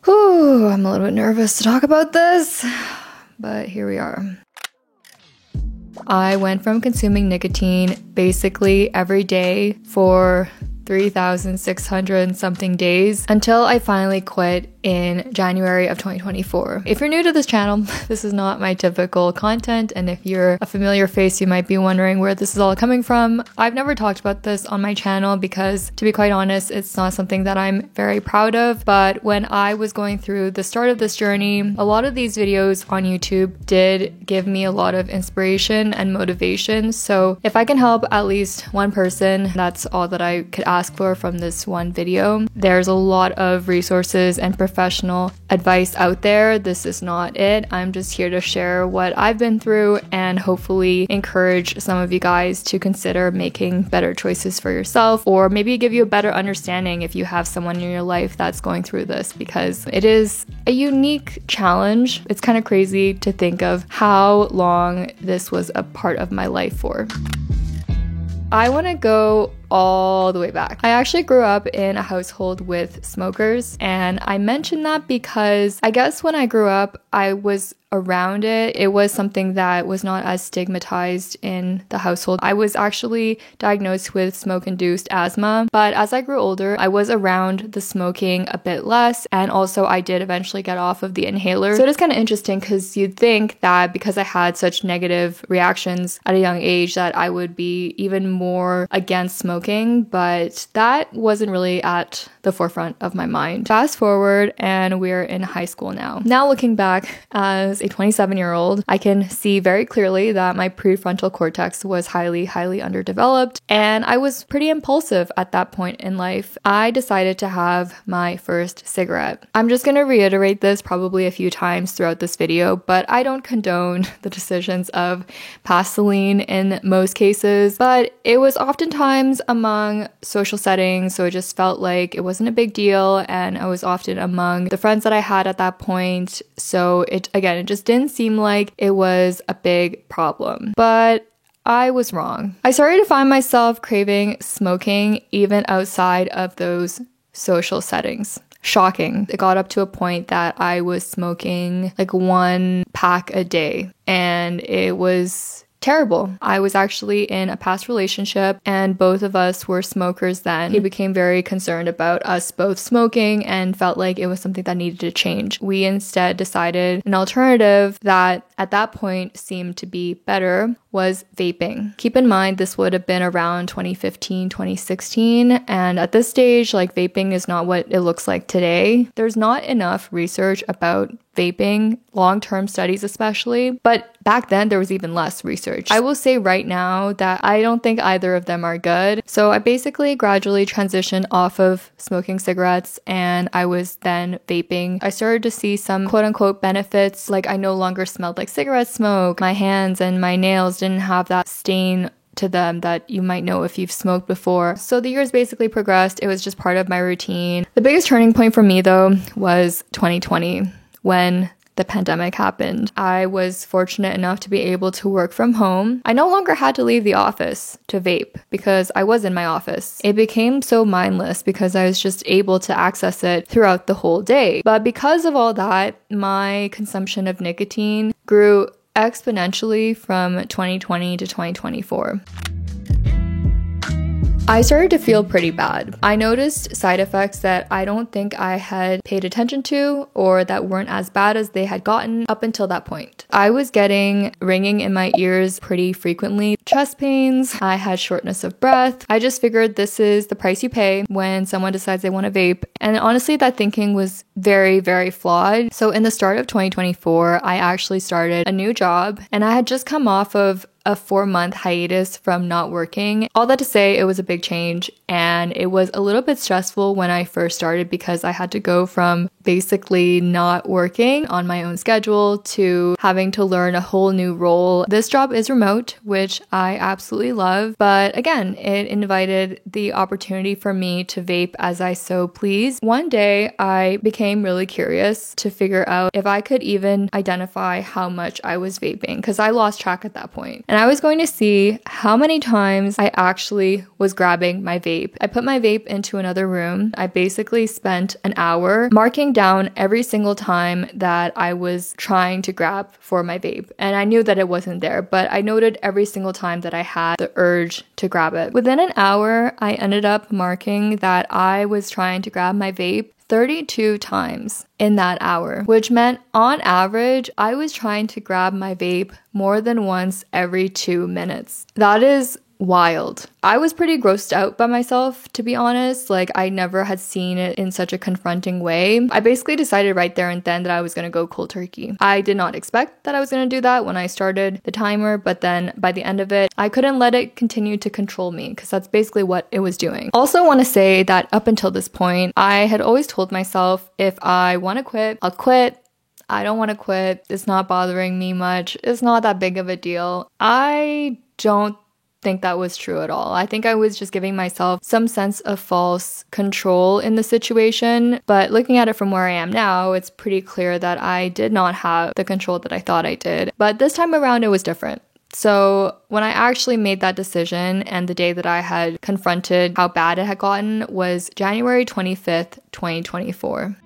Whew, I'm a little bit nervous to talk about this, but here we are. I went from consuming nicotine basically every day for 3,600 and something days until I finally quit in January of 2024. If you're new to this channel, this is not my typical content, and if you're a familiar face, you might be wondering where this is all coming from. I've never talked about this on my channel because, to be quite honest, it's not something that I'm very proud of, but when I was going through the start of this journey, a lot of these videos on YouTube did give me a lot of inspiration and motivation, so if I can help at least one person, that's all that I could ask for from this one video. There's a lot of resources and professional advice out there. This is not it. I'm just here to share what I've been through and hopefully encourage some of you guys to consider making better choices for yourself, or maybe give you a better understanding if you have someone in your life that's going through this, because it is a unique challenge. It's kind of crazy to think of how long this was a part of my life for. I want to go all the way back. I actually grew up in a household with smokers, and I mention that because I guess when I grew up, I was around it. It was something that was not as stigmatized in the household. I was actually diagnosed with smoke-induced asthma, but as I grew older, I was around the smoking a bit less, and also I did eventually get off of the inhaler. So it is kind of interesting because you'd think that because I had such negative reactions at a young age that I would be even more against smoking, but that wasn't really at the forefront of my mind. Fast forward and we're in high school now. Now looking back as a 27-year-old, I can see very clearly that my prefrontal cortex was highly underdeveloped, and I was pretty impulsive at that point in life. I decided to have my first cigarette. I'm just going to reiterate this probably a few times throughout this video, but I don't condone the decisions of Pasolene in most cases, but it was oftentimes among social settings, so it just felt like it wasn't a big deal, and I was often among the friends that I had at that point, so it just didn't seem like it was a big problem. But I was wrong. I started to find myself craving smoking even outside of those social settings. Shocking. It got up to a point that I was smoking like 1 pack a day, and it was terrible. I was actually in a past relationship, and both of us were smokers then. He became very concerned about us both smoking and felt like it was something that needed to change. We instead decided an alternative that at that point seemed to be better was vaping. Keep in mind, this would have been around 2015, 2016, and at this stage, like, vaping is not what it looks like today. There's not enough research about vaping, long-term studies especially, but back then there was even less research. I will say right now that I don't think either of them are good. So I basically gradually transitioned off of smoking cigarettes, and I was then vaping. I started to see some quote-unquote benefits, like I no longer smelled like cigarette smoke. My hands and my nails didn't have that stain to them that you might know if you've smoked before. So the years basically progressed. It was just part of my routine. The biggest turning point for me though was 2020, when the pandemic happened. I was fortunate enough to be able to work from home. I no longer had to leave the office to vape because I was in my office. It became so mindless because I was just able to access it throughout the whole day. But because of all that, my consumption of nicotine grew exponentially from 2020 to 2024. I started to feel pretty bad. I noticed side effects that I don't think I had paid attention to, or that weren't as bad as they had gotten up until that point. I was getting ringing in my ears pretty frequently, chest pains, I had shortness of breath. I just figured this is the price you pay when someone decides they want to vape. And honestly, that thinking was very flawed. So in the start of 2024, I actually started a new job, and I had just come off of a 4-month hiatus from not working. All that to say, it was a big change, and it was a little bit stressful when I first started because I had to go from basically not working on my own schedule to having to learn a whole new role. This job is remote, which I absolutely love, but again, it invited the opportunity for me to vape as I so please. One day, I became really curious to figure out if I could even identify how much I was vaping, because I lost track at that point. And and I was going to see how many times I actually was grabbing my vape. I put my vape into another room. I basically spent an hour marking down every single time that I was trying to grab for my vape. And I knew that it wasn't there, but I noted every single time that I had the urge to grab it. Within an hour, I ended up marking that I was trying to grab my vape 32 times in that hour, which meant on average, I was trying to grab my vape more than once every 2 minutes. That is wild. I was pretty grossed out by myself, to be honest. Like, I never had seen it in such a confronting way. I basically decided right there and then that I was going to go cold turkey. I did not expect that I was going to do that when I started the timer, but then by the end of it, I couldn't let it continue to control me because that's basically what it was doing. Also want to say that up until this point, I had always told myself if I want to quit, I'll quit. I don't want to quit. It's not bothering me much. It's not that big of a deal. I don't think that was true at all. I think I was just giving myself some sense of false control in the situation. But looking at it from where I am now, it's pretty clear that I did not have the control that I thought I did. But this time around, it was different. So when I actually made that decision and the day that I had confronted how bad it had gotten was January 25th, 2024.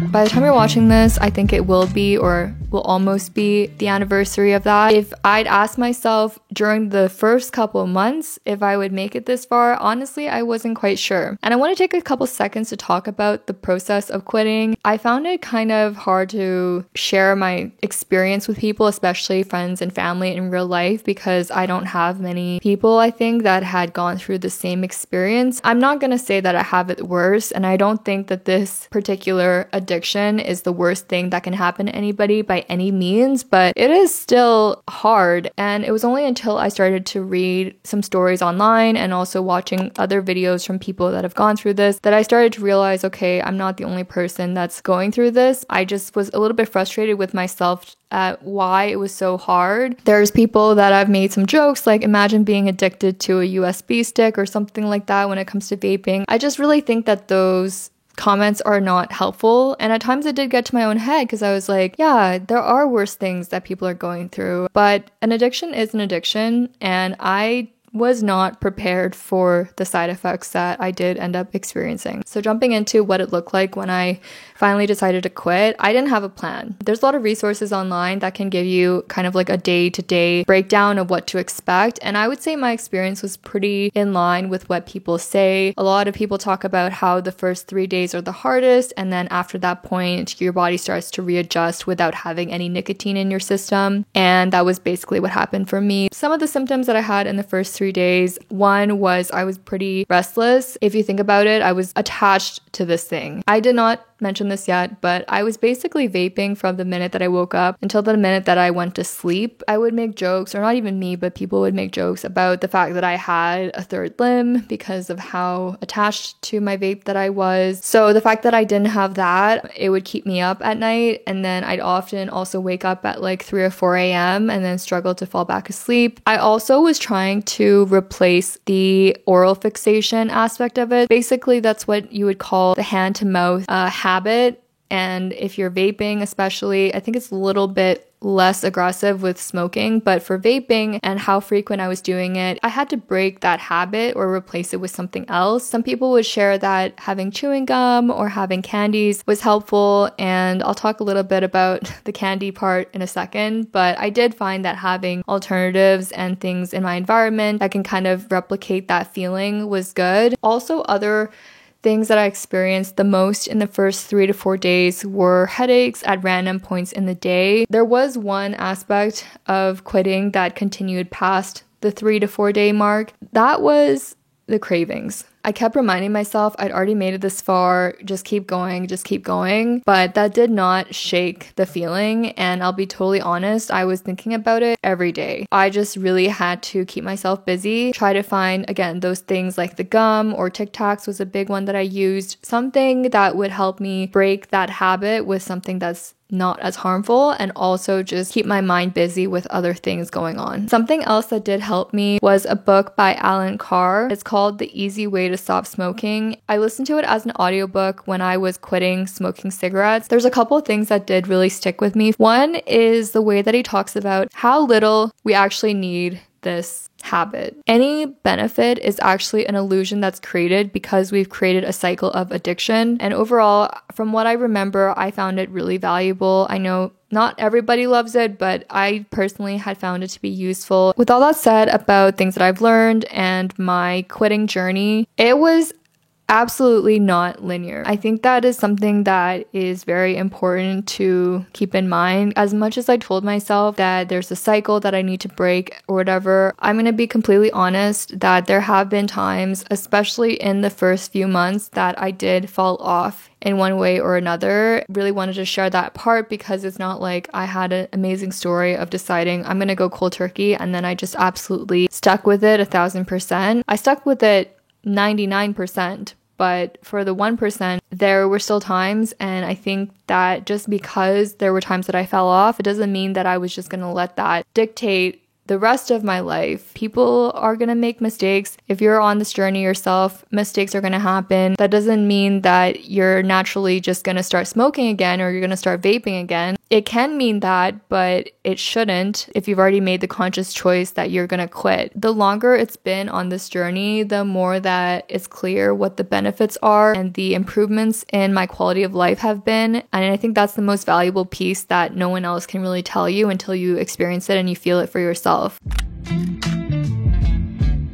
By the time you're watching this, I think it will be or will almost be the anniversary of that. If I'd asked myself during the first couple of months if I would make it this far, honestly, I wasn't quite sure. And I want to take a couple seconds to talk about the process of quitting. I found it kind of hard to share my experience with people, especially friends and family in real life, because I don't have many people, I think, that had gone through the same experience. I'm not going to say that I have it worse, and I don't think that this particular addiction is the worst thing that can happen to anybody by any means, but it is still hard. And it was only until I started to read some stories online and also watching other videos from people that have gone through this that I started to realize, okay, I'm not the only person that's going through this. I just was a little bit frustrated with myself at why it was so hard. There's people that have made some jokes like, imagine being addicted to a USB stick or something like that when it comes to vaping. I just really think that those comments are not helpful, and at times it did get to my own head because I was like, yeah, there are worse things that people are going through, but an addiction is an addiction, and I was not prepared for the side effects that I did end up experiencing. So jumping into what it looked like when I finally decided to quit, I didn't have a plan. There's a lot of resources online that can give you kind of like a day-to-day breakdown of what to expect, and I would say my experience was pretty in line with what people say. A lot of people talk about how the first 3 days are the hardest, and then after that point, your body starts to readjust without having any nicotine in your system, and that was basically what happened for me. Some of the symptoms that I had in the first 3 days, one was I was pretty restless. If you think about it, I was attached to this thing. I did not mention this yet, but I was basically vaping from the minute that I woke up until the minute that I went to sleep. I would make jokes, or not even me, but people would make jokes about the fact that I had a third limb because of how attached to my vape that I was. So the fact that I didn't have that, it would keep me up at night, and then I'd often also wake up at like 3 or 4 a.m. and then struggle to fall back asleep. I also was trying to replace the oral fixation aspect of it. Basically, that's what you would call the hand-to-mouth habit. And if you're vaping especially, I think it's a little bit less aggressive with smoking, but for vaping and how frequent I was doing it, I had to break that habit or replace it with something else. Some people would share that having chewing gum or having candies was helpful, and I'll talk a little bit about the candy part in a second, but I did find that having alternatives and things in my environment that can kind of replicate that feeling was good. Also, other things that I experienced the most in the first 3 to 4 days were headaches at random points in the day. There was one aspect of quitting that continued past the 3 to 4 day mark. That was the cravings. I kept reminding myself I'd already made it this far, just keep going, but that did not shake the feeling, and I'll be totally honest, I was thinking about it every day. I just really had to keep myself busy, try to find, again, those things like the gum or Tic Tacs was a big one that I used, something that would help me break that habit with something that's not as harmful, and also just keep my mind busy with other things going on. Something else that did help me was a book by Alan Carr. It's called The Easy Way to Stop Smoking. I listened to it as an audiobook when I was quitting smoking cigarettes. There's a couple of things that did really stick with me. One is the way that he talks about how little we actually need this habit. Any benefit is actually an illusion that's created because we've created a cycle of addiction. And overall, from what I remember, I found it really valuable. I know not everybody loves it, but I personally had found it to be useful. With all that said about things that I've learned and my quitting journey, it was absolutely not linear. I think that is something that is very important to keep in mind. As much as I told myself that there's a cycle that I need to break or whatever, I'm going to be completely honest that there have been times, especially in the first few months, that I did fall off in one way or another. Really wanted to share that part because it's not like I had an amazing story of deciding I'm going to go cold turkey and then I just absolutely stuck with it 1,000%. I stuck with it 99%. But for the 1%, there were still times, and I think that just because there were times that I fell off, it doesn't mean that I was just going to let that dictate the rest of my life. People are going to make mistakes. If you're on this journey yourself, mistakes are going to happen. That doesn't mean that you're naturally just going to start smoking again or you're going to start vaping again. It can mean that, but it shouldn't if you've already made the conscious choice that you're going to quit. The longer it's been on this journey, the more that it's clear what the benefits are and the improvements in my quality of life have been. And I think that's the most valuable piece that no one else can really tell you until you experience it and you feel it for yourself.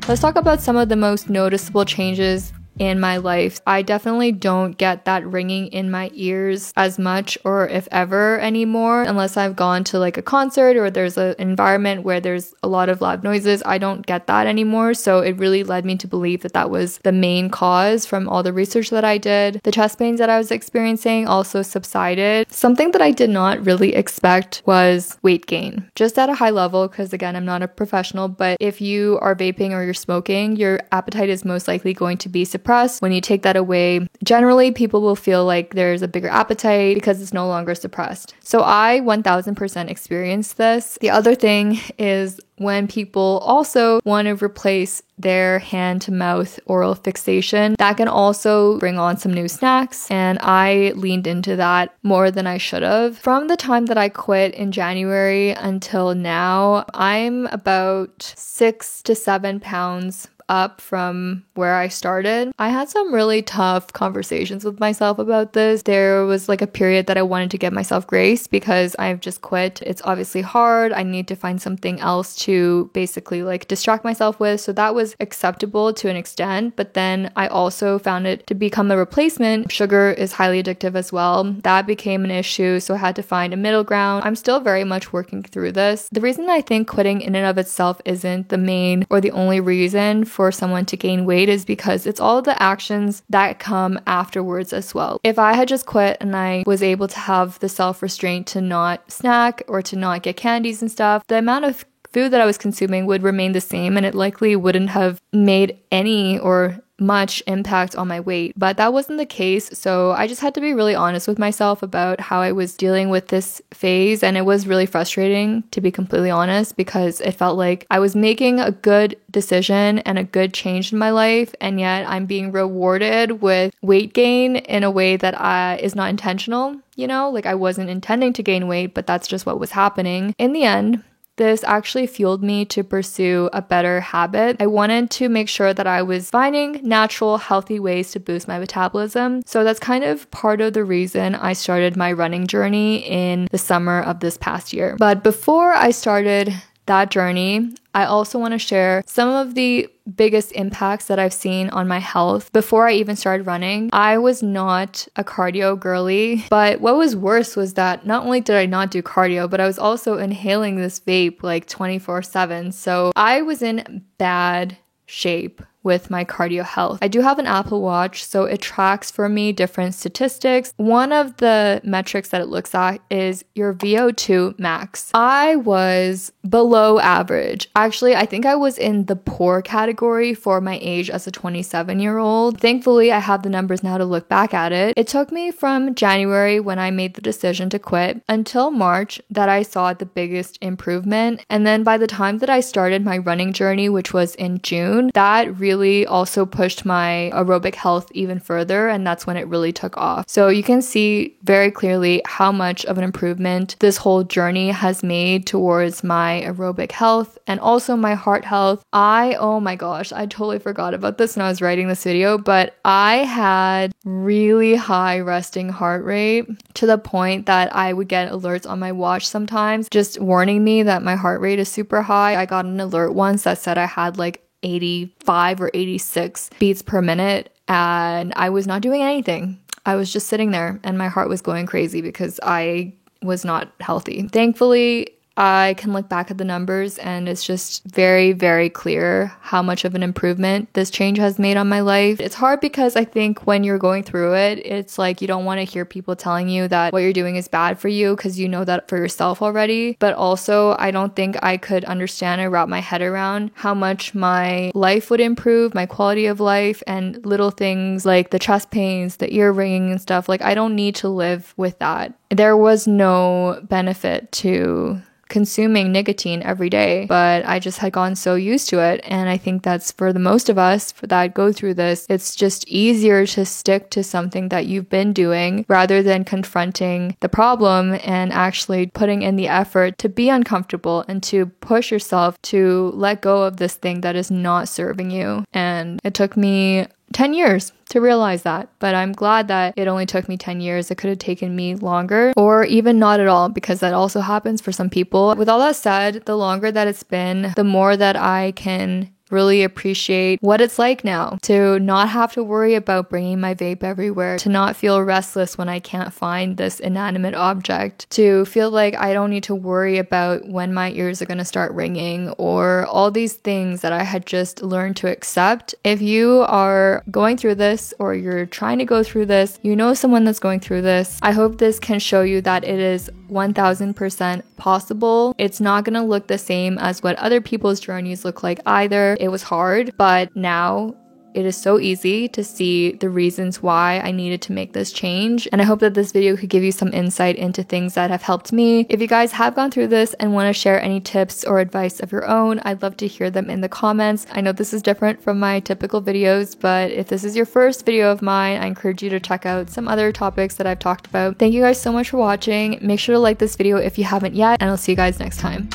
Let's talk about some of the most noticeable changes in my life. I definitely don't get that ringing in my ears as much or if ever anymore, unless I've gone to like a concert or there's an environment where there's a lot of loud noises. I don't get that anymore. So it really led me to believe that that was the main cause from all the research that I did. The chest pains that I was experiencing also subsided. Something that I did not really expect was weight gain, just at a high level, because again, I'm not a professional, but if you are vaping or you're smoking, your appetite is most likely going to be suppressed. When you take that away, generally people will feel like there's a bigger appetite because it's no longer suppressed. So I 1000% experienced this. The other thing is when people also want to replace their hand-to-mouth oral fixation, that can also bring on some new snacks, and I leaned into that more than I should have. From the time that I quit in January until now, I'm about 6 to 7 pounds up from where I started. I had some really tough conversations with myself about this. There was like a period that I wanted to give myself grace because I've just quit. It's obviously hard. I need to find something else to basically like distract myself with. So that was acceptable to an extent. But then I also found it to become a replacement. Sugar is highly addictive as well. That became an issue. So I had to find a middle ground. I'm still very much working through this. The reason I think quitting in and of itself isn't the main or the only reason for someone to gain weight is because it's all the actions that come afterwards as well. If I had just quit and I was able to have the self-restraint to not snack or to not get candies and stuff, the amount of food that I was consuming would remain the same and it likely wouldn't have made any or much impact on my weight. But that wasn't the case, so I just had to be really honest with myself about how I was dealing with this phase, and it was really frustrating, to be completely honest, because it felt like I was making a good decision and a good change in my life, and yet I'm being rewarded with weight gain in a way that is not intentional. You know, like I wasn't intending to gain weight, but that's just what was happening. In the end, this actually fueled me to pursue a better habit. I wanted to make sure that I was finding natural, healthy ways to boost my metabolism. So that's kind of part of the reason I started my running journey in the summer of this past year. But before I started that journey, I also want to share some of the biggest impacts that I've seen on my health. Before I even started running, I was not a cardio girly, but what was worse was that not only did I not do cardio, but I was also inhaling this vape like 24/7. So I was in bad shape with my cardio health. I do have an Apple Watch, so it tracks for me different statistics. One of the metrics that it looks at is your VO2 max. I was below average. Actually, I think I was in the poor category for my age as a 27-year-old. Thankfully, I have the numbers now to look back at it. It took me from January when I made the decision to quit until March that I saw the biggest improvement. And then by the time that I started my running journey, which was in June, that really also pushed my aerobic health even further, and that's when it really took off. So you can see very clearly how much of an improvement this whole journey has made towards my aerobic health and also my heart health. Oh my gosh, I totally forgot about this when I was writing this video, but I had really high resting heart rate to the point that I would get alerts on my watch sometimes just warning me that my heart rate is super high. I got an alert once that said I had like 85 or 86 beats per minute and I was not doing anything. I was just sitting there and my heart was going crazy because I was not healthy. Thankfully, I can look back at the numbers and it's just very, very clear how much of an improvement this change has made on my life. It's hard because I think when you're going through it, it's like you don't want to hear people telling you that what you're doing is bad for you because you know that for yourself already. But also, I don't think I could understand or wrap my head around how much my life would improve, my quality of life, and little things like the chest pains, the ear ringing and stuff. Like, I don't need to live with that. There was no benefit to consuming nicotine every day, but I just had gotten so used to it. And I think that's for the most of us that go through this, it's just easier to stick to something that you've been doing rather than confronting the problem and actually putting in the effort to be uncomfortable and to push yourself to let go of this thing that is not serving you. And it took me 10 years to realize that, but I'm glad that it only took me 10 years. It could have taken me longer or even not at all, because that also happens for some people. With all that said, the longer that it's been, the more that I can really appreciate what it's like now to not have to worry about bringing my vape everywhere, to not feel restless when I can't find this inanimate object, to feel like I don't need to worry about when my ears are going to start ringing, or all these things that I had just learned to accept. If you are going through this or you're trying to go through this, you know someone that's going through this, I hope this can show you that it is 1000% possible. It's not going to look the same as what other people's journeys look like either. It was hard, but now it is so easy to see the reasons why I needed to make this change. And I hope that this video could give you some insight into things that have helped me. If you guys have gone through this and want to share any tips or advice of your own, I'd love to hear them in the comments. I know this is different from my typical videos, but if this is your first video of mine, I encourage you to check out some other topics that I've talked about. Thank you guys so much for watching. Make sure to like this video if you haven't yet, and I'll see you guys next time.